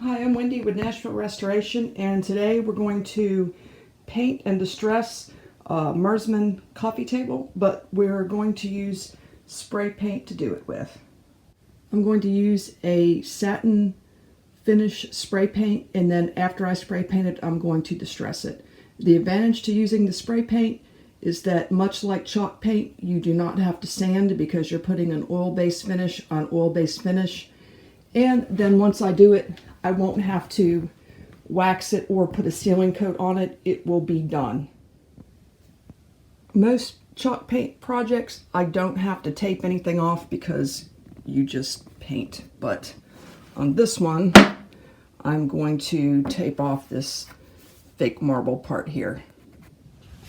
Hi, I'm Wendy with Nashville Restoration, and today we're going to paint and distress a Mersman coffee table, but we're going to use spray paint to do it with. I'm going to use a satin finish spray paint, and then after I spray paint it, I'm going to distress it. The advantage to using the spray paint is that, much like chalk paint, you do not have to sand because you're putting an oil-based finish on oil-based finish. And then once I do it, I won't have to wax it or put a sealing coat on it. It will be done. Most chalk paint projects, I don't have to tape anything off because you just paint. But on this one, I'm going to tape off this fake marble part here.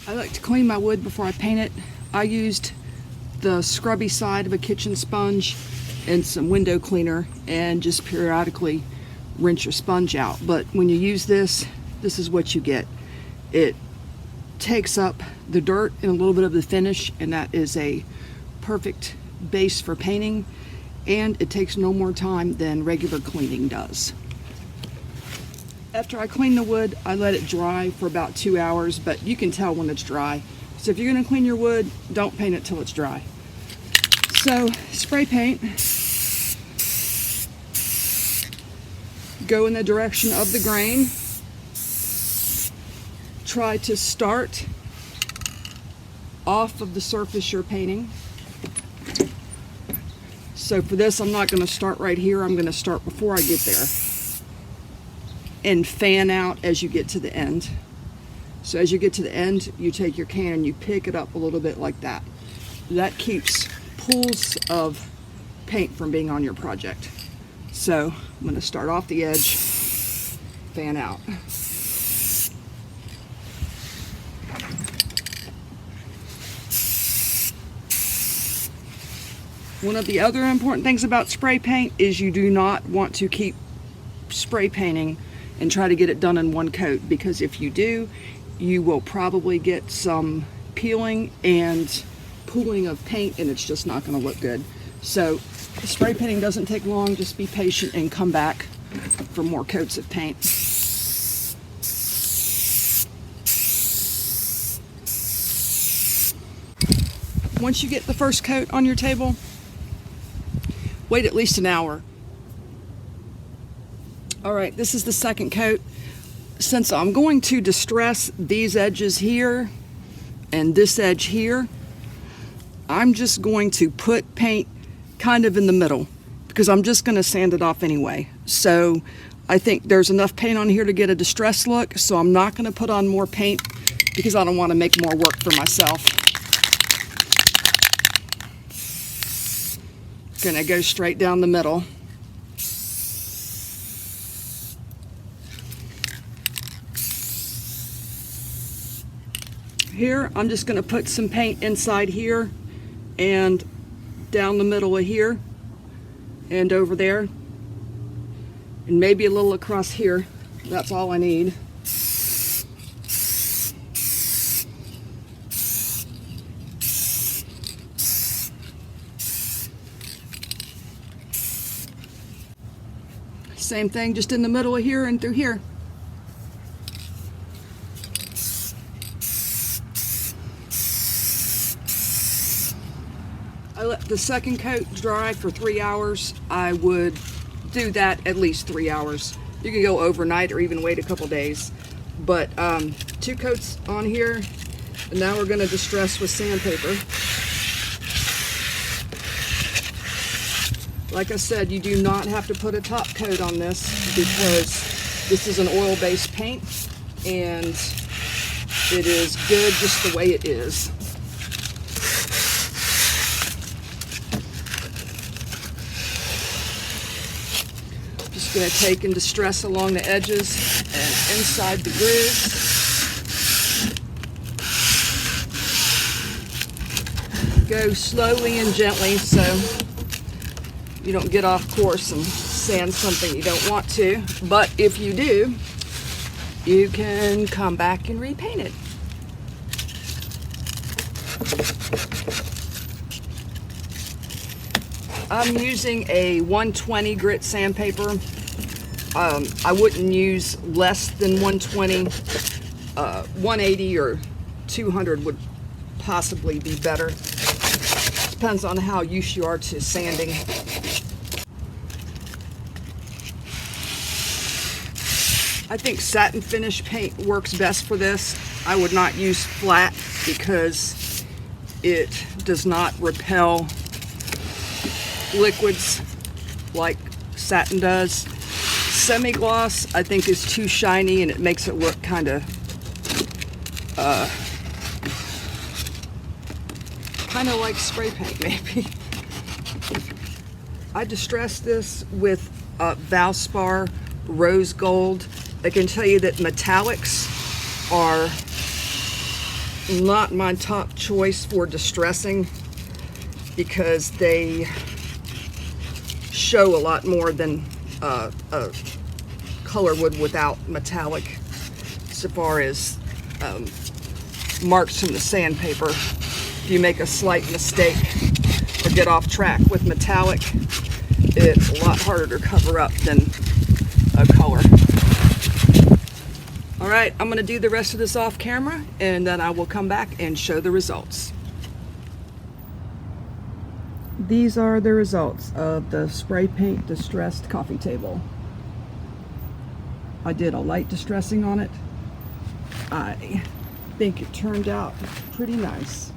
I like to clean my wood before I paint it. I used the scrubby side of a kitchen sponge and some window cleaner, and just periodically rinse your sponge out. But when you use this, this is what you get. It takes up the dirt and a little bit of the finish, and that is a perfect base for painting, and it takes no more time than regular cleaning does. After I clean the wood, I let it dry for about 2 hours, but you can tell when it's dry. So if you're going to clean your wood, don't paint it till it's dry. So, spray paint, go in the direction of the grain. Try to start off of the surface you're painting. So for this, I'm not going to start right here. I'm going to start before I get there and fan out as you get to the end. So as you get to the end, you take your can and you pick it up a little bit like that. That keeps pools of paint from being on your project. So I'm going to start off the edge, fan out. One of the other important things about spray paint is you do not want to keep spray painting and try to get it done in one coat, because if you do, you will probably get some peeling and pooling of paint, and it's just not going to look good. So spray painting doesn't take long. Just be patient and come back for more coats of paint. Once you get the first coat on your table, wait at least an hour. All right, this is the second coat. Since I'm going to distress these edges here and this edge here, I'm just going to put paint kind of in the middle because I'm just going to sand it off anyway. So I think there's enough paint on here to get a distressed look, so I'm not going to put on more paint because I don't want to make more work for myself. Gonna go straight down the middle. Here, I'm just going to put some paint inside here and down the middle of here and over there, and maybe a little across here. That's all I need. Same thing, just in the middle of here and through here. I let the second coat dry for 3 hours. I would do that at least 3 hours. You can go overnight or even wait a couple days. But 2 coats on here, and now we're going to distress with sandpaper. Like I said, you do not have to put a top coat on this because this is an oil-based paint and it is good just the way it is. Just going to take and distress along the edges and inside the grooves. Go slowly and gently so you don't get off course and sand something you don't want to. But if you do, you can come back and repaint it. I'm using a 120 grit sandpaper. I wouldn't use less than 120. 180 or 200 would possibly be better. Depends on how used you are to sanding. I think satin finish paint works best for this. I would not use flat because it does not repel liquids like satin does. Semi-gloss I think is too shiny and it makes it look kind of like spray paint maybe. I distressed this with Valspar Rose Gold. I can tell you that metallics are not my top choice for distressing because they show a lot more than a color would without metallic, so far as marks from the sandpaper. If you make a slight mistake or get off track with metallic, it's a lot harder to cover up than a color. Alright, I'm going to do the rest of this off camera and then I will come back and show the results. These are the results of the spray paint distressed coffee table. I did a light distressing on it. I think it turned out pretty nice.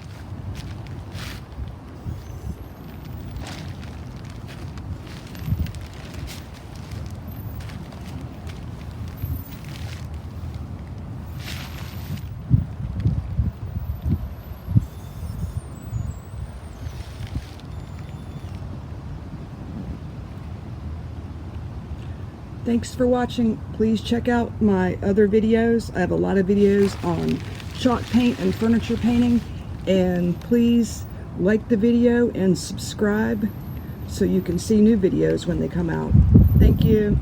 Thanks for watching. Please check out my other videos. I have a lot of videos on chalk paint and furniture painting, and please like the video and subscribe so you can see new videos when they come out. Thank you.